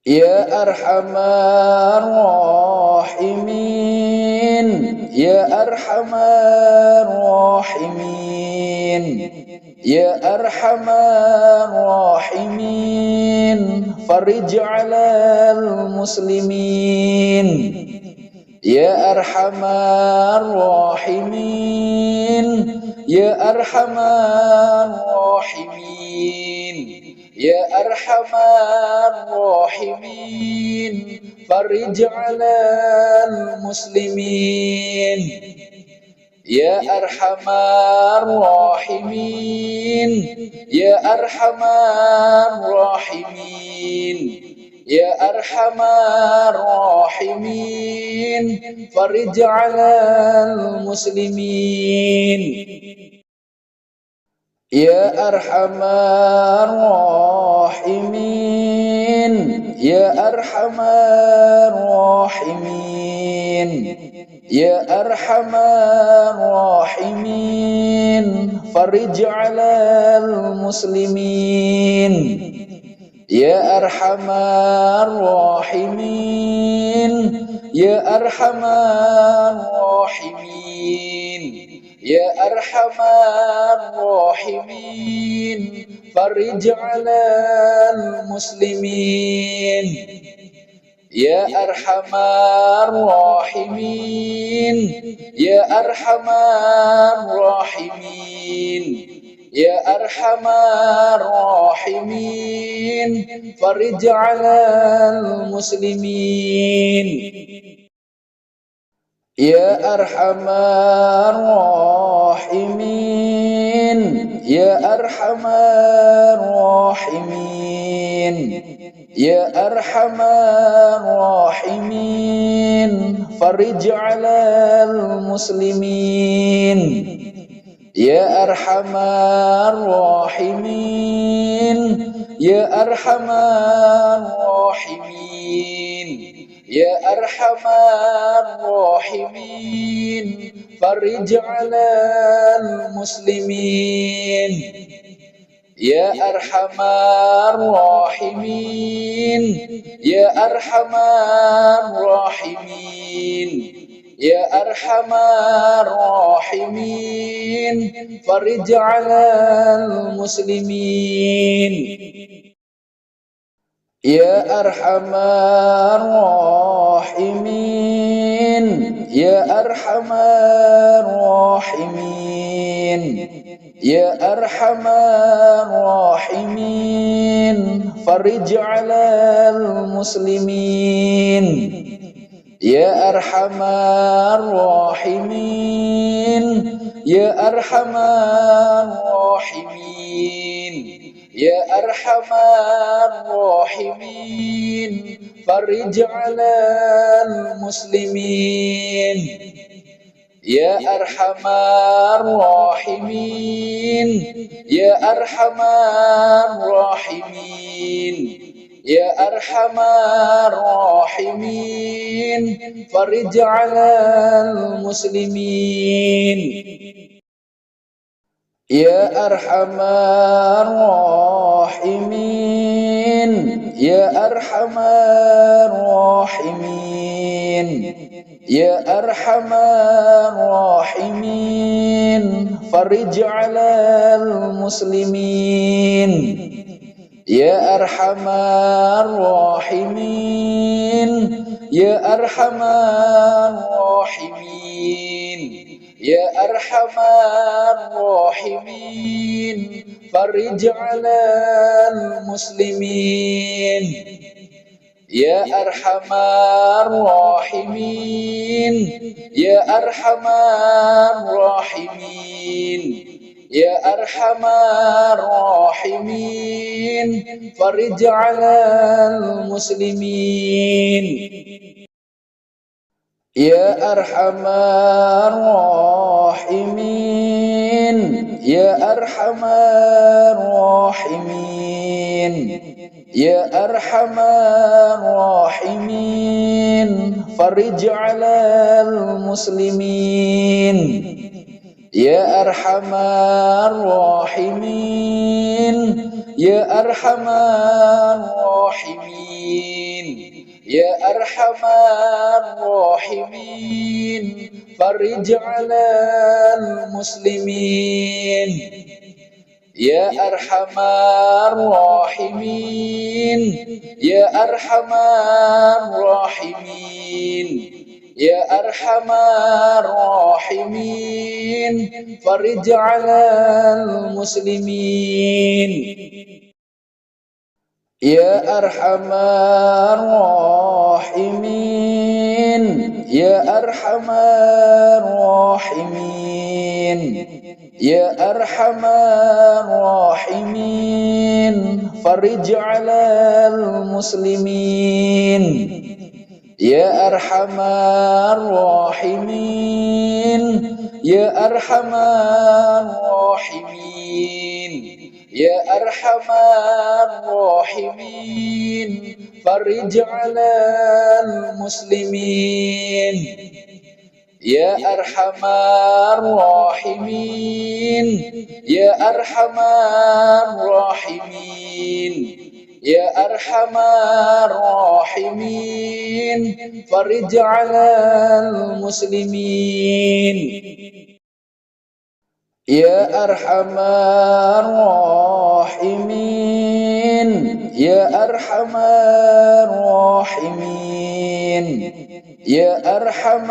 يا أرحم الراحمين، يا أرحم الراحمين، يا أرحم الراحمين، فرج على المسلمين. يا أرحم الراحمين، يا أرحم الراحمين، يا أرحم الراحمين، فرج على المسلمين. يا أرحم الراحمين، يا أرحم الراحمين، يا أرحم الراحمين، فرج على المسلمين. يا أرحم الراحمين، يا أرحم الراحمين، يا أرحم الراحمين، فرج على المسلمين. يا أرحم الراحمين، يا أرحم الراحمين، يا أرحم الراحمين، فرج على المسلمين. يا أرحم الراحمين، يا أرحم الراحمين، يا أرحم الراحمين، فرج على المسلمين. يا أرحم الراحمين، يا أرحم الراحمين، يا أرحم الراحمين، فرج على المسلمين. يا أرحم الراحمين، يا أرحم الراحمين، يا أرحم الراحمين، فرج على المسلمين. يا أرحم الراحمين، يا أرحم الراحمين، يا أرحم الراحمين، فرج على المسلمين. يا أرحم الراحمين، يا أرحم الراحمين، يا أرحم الراحمين، فرج على المسلمين. يا أرحم الراحمين، يا أرحم الراحمين، يا أرحم الراحمين، فرج على المسلمين. يا أرحم الراحمين، يا أرحم الراحمين، يا أرحم الراحمين، فرج على المسلمين. يا أرحم الراحمين، يا أرحم الراحمين، يا أرحم الراحمين، فرج على المسلمين. يا أرحم الراحمين، يا أرحم الراحمين، يا أرحم الراحمين، فرج على المسلمين. يا أرحم الراحمين، يا أرحم الراحمين، يا أرحم الراحمين، فرج على المسلمين. يا أرحم الراحمين، يا أرحم الراحمين، يا أرحم الراحمين، فرج على المسلمين. يا أرحم الراحمين، يا أرحم الراحمين، يا أرحم الراحمين فرج على المسلمين يا أرحم الراحمين يا أرحم الراحمين يا أرحم الراحمين فرج على المسلمين يا أرحم الراحمين يا أرحم الراحمين يا أرحم الراحمين فرج على المسلمين يا أرحم الراحمين يا أرحم الراحمين يا أرحم الراحمين فرج على المسلمين يا أرحم الراحمين يا أرحم الراحمين يا أرحم الراحمين فرج على المسلمين يا أرحم الراحمين يا أرحم الراحمين يا أرحم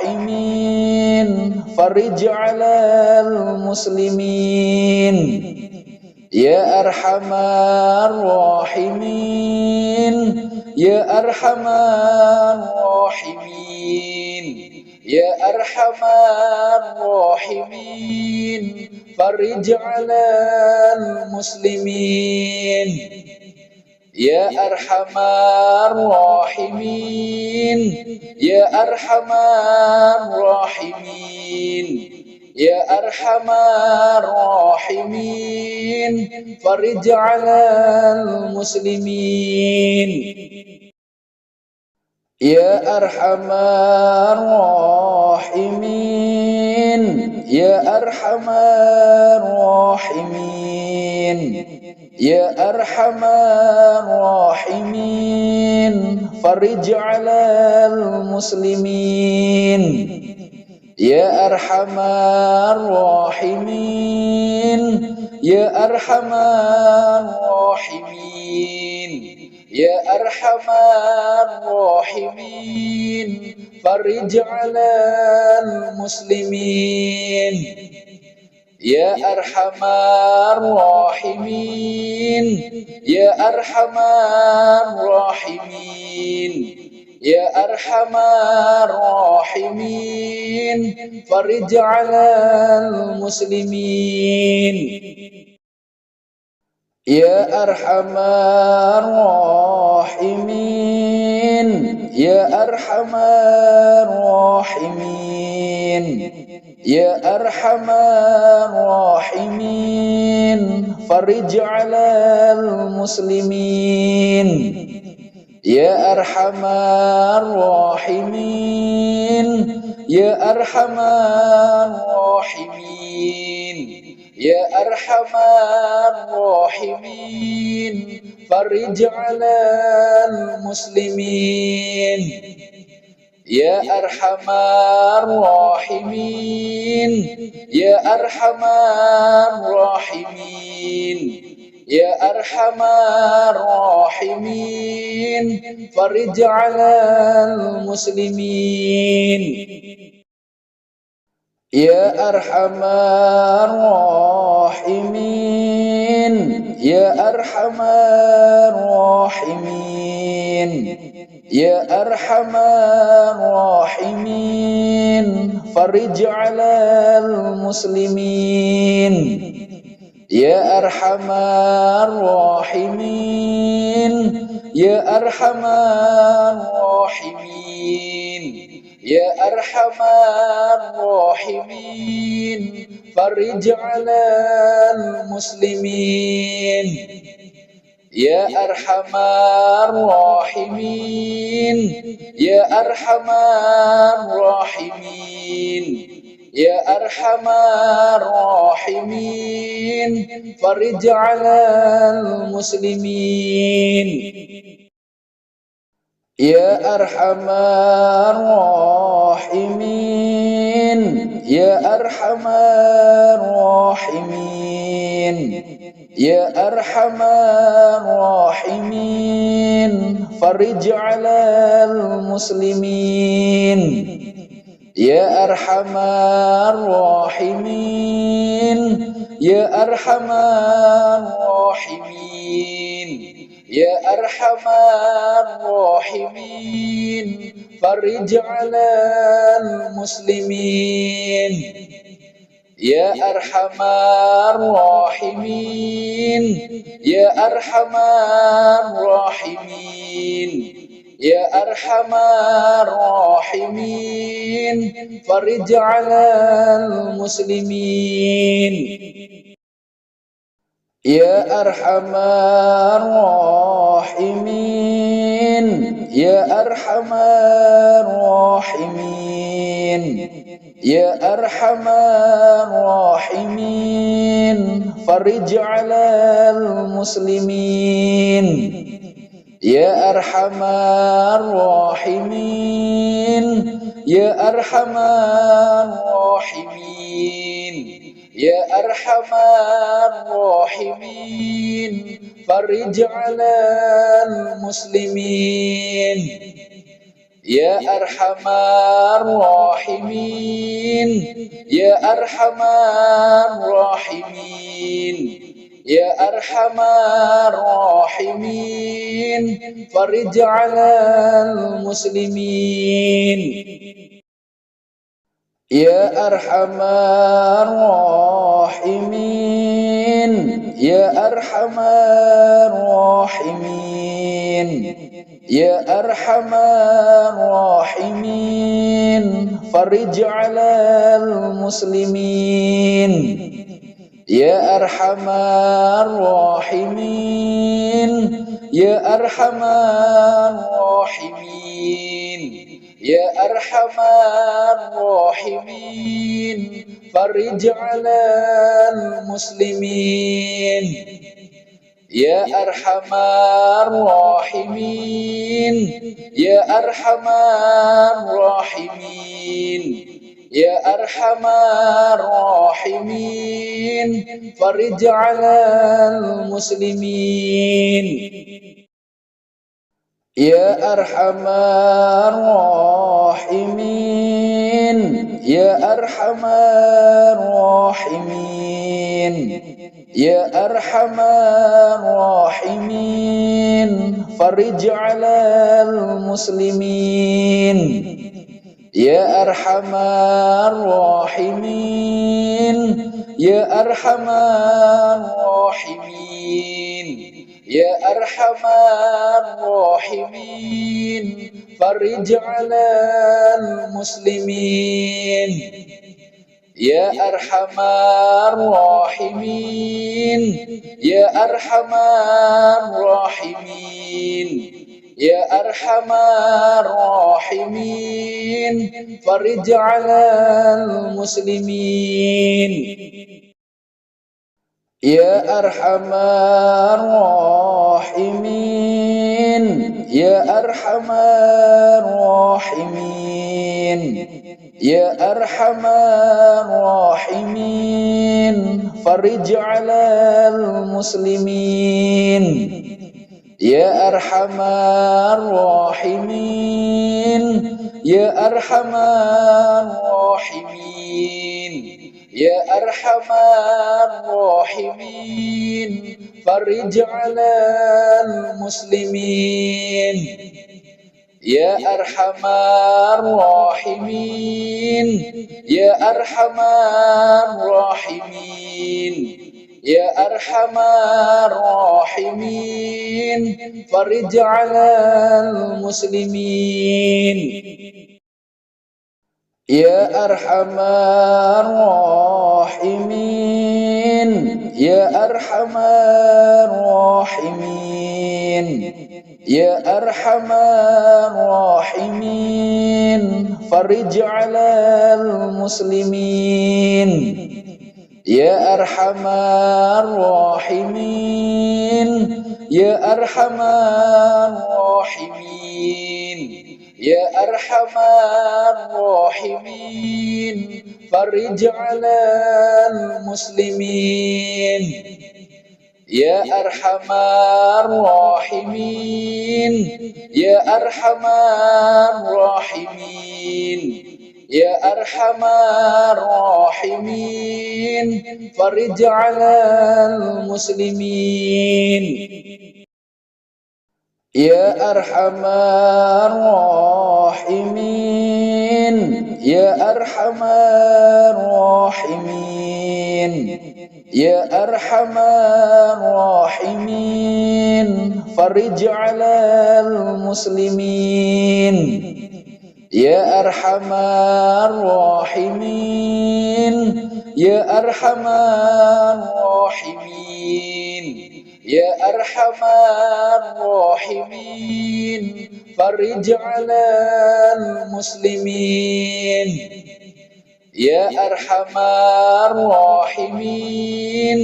الراحمين فرج على المسلمين يا أرحم الراحمين يا أرحم الراحمين يا أرحم الراحمين فرج على المسلمين يا أرحم الراحمين يا أرحم الراحمين يا أرحم الراحمين فرج على المسلمين يا أرحم الراحمين يا أرحم الراحمين يا أرحم الراحمين فرج على المسلمين يا أرحم الراحمين يا أرحم الراحمين يا أرحم الراحمين فرج على المسلمين يا أرحم الراحمين يا أرحم الراحمين يا أرحم الراحمين فرج على المسلمين يا أرحم الراحمين يا أرحم الراحمين يا أرحم الراحمين فرج على المسلمين يا أرحم الراحمين يا أرحم الراحمين يا أرحم الراحمين فرج على المسلمين يا أرحم الراحمين يا أرحم الراحمين يا أرحم الراحمين فرج على المسلمين يا أرحم الراحمين يا أرحم الراحمين يا أرحم الراحمين فرج على المسلمين يا أرحم الراحمين يا أرحم الراحمين يا أرحم الراحمين فرج على المسلمين يا أرحم الراحمين يا أرحم الراحمين يا أرحم الراحمين فرج على المسلمين يا أرحم الراحمين يا أرحم الراحمين يا أرحم الراحمين فرج على المسلمين يا أرحم الراحمين يا أرحم الراحمين يا أرحم الراحمين فرج على المسلمين يا أرحم الراحمين يا أرحم الراحمين يا أرحم الراحمين فرج على المسلمين يا أرحم الراحمين يا أرحم الراحمين يا أرحم الراحمين فرج على المسلمين يا أرحم الراحمين يا أرحم الراحمين يا أرحم الراحمين فرج على المسلمين يا أرحم الراحمين يا أرحم الراحمين يا أرحم الراحمين فرج على المسلمين يا أرحم الراحمين يا أرحم الراحمين يا أرحم الراحمين فرج على المسلمين يا أرحم الراحمين يا أرحم الراحمين يا أرحم الراحمين فرج على المسلمين يا أرحم الراحمين يا أرحم الراحمين يا أرحم الراحمين فرج على المسلمين يا أرحم الراحمين يا أرحم الراحمين يا أرحم الراحمين فرج على المسلمين يا أرحم الراحمين يا أرحم الراحمين يا أرحم الراحمين فرج على المسلمين يا أرحم الراحمين يا أرحم الراحمين يا أرحم الراحمين فرج على المسلمين يا أرحم الراحمين يا أرحم الراحمين يا أرحم الراحمين فرج على المسلمين يا أرحم الراحمين يا أرحم الراحمين يا أرحم الراحمين فرج على المسلمين يا أرحم الراحمين يا أرحم الراحمين يا أرحم الراحمين فرج على المسلمين يا أرحم الراحمين يا أرحم الراحمين يا أرحم الراحمين فرج على المسلمين يا أرحم الراحمين يا أرحم الراحمين يا أرحم الراحمين فرج على المسلمين يا أرحم الراحمين يا أرحم الراحمين يا أرحم الراحمين فرج على المسلمين يا أرحم الراحمين يا أرحم الراحمين يا أرحم الراحمين فرج على المسلمين يا أرحم الراحمين يا أرحم الراحمين يا أرحم الراحمين فرج على المسلمين يا أرحم الراحمين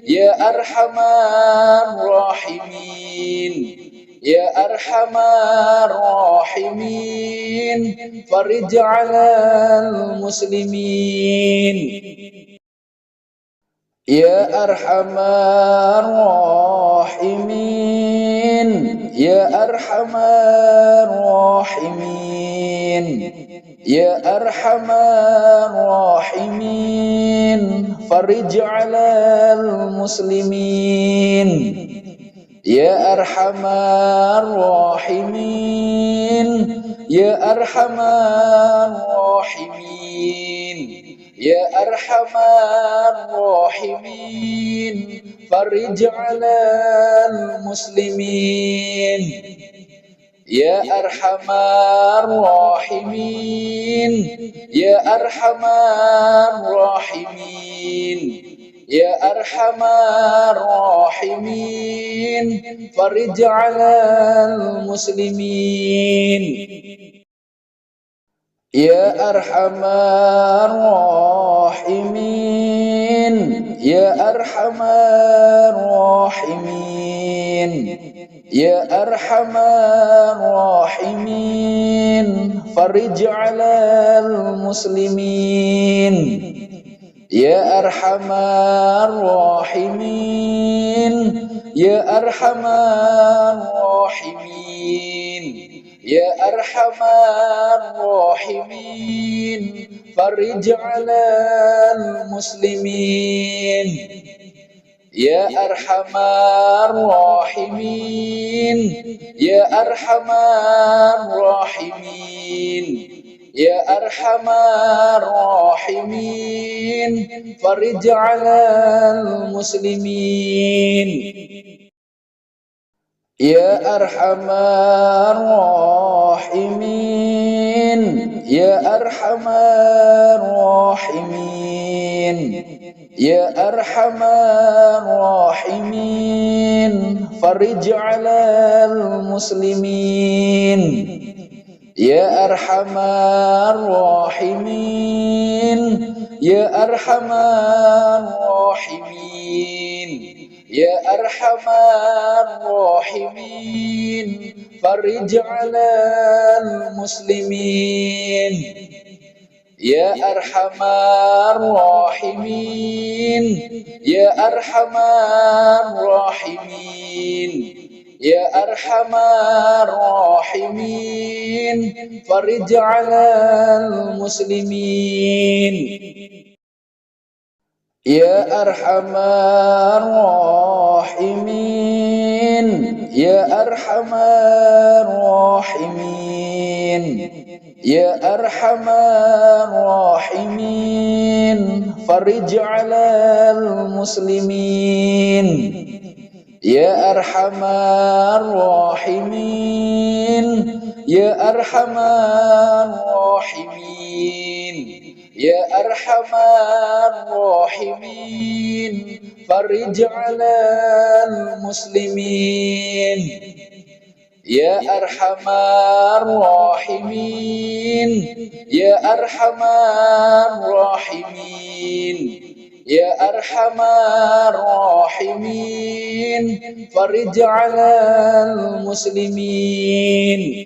يا أرحم الراحمين يا أرحم الراحمين فرج على المسلمين يا أرحم الراحمين يا أرحم الراحمين يا أرحم الراحمين فرج على المسلمين يا أرحم الراحمين يا أرحم الراحمين يا أرحم الراحمين فرج على المسلمين يا أرحم الراحمين يا أرحم الراحمين يا أرحم الراحمين فرج على المسلمين يا أرحم الراحمين يا أرحم الراحمين يا أرحم الراحمين فرج على المسلمين يا أرحم الراحمين يا أرحم الراحمين يا أرحم الراحمين فرج على المسلمين يا أرحم الراحمين يا أرحم الراحمين يا أرحم الراحمين فرج على المسلمين يا أرحم الراحمين يا أرحم الراحمين يا أرحم الراحمين فرج على المسلمين يا أرحم الراحمين يا أرحم الراحمين يا أرحم الراحمين فرج على المسلمين يا أرحم الراحمين يا أرحم الراحمين يا أرحم الراحمين فرج على المسلمين يا أرحم الراحمين يا أرحم الراحمين يا أرحم الراحمين فرج على المسلمين يا أرحم الراحمين يا أرحم الراحمين يا أرحم الراحمين فرج على المسلمين يا أرحم الراحمين يا أرحم الراحمين Ya Arhamar Rahimin, farij 'alal muslimin.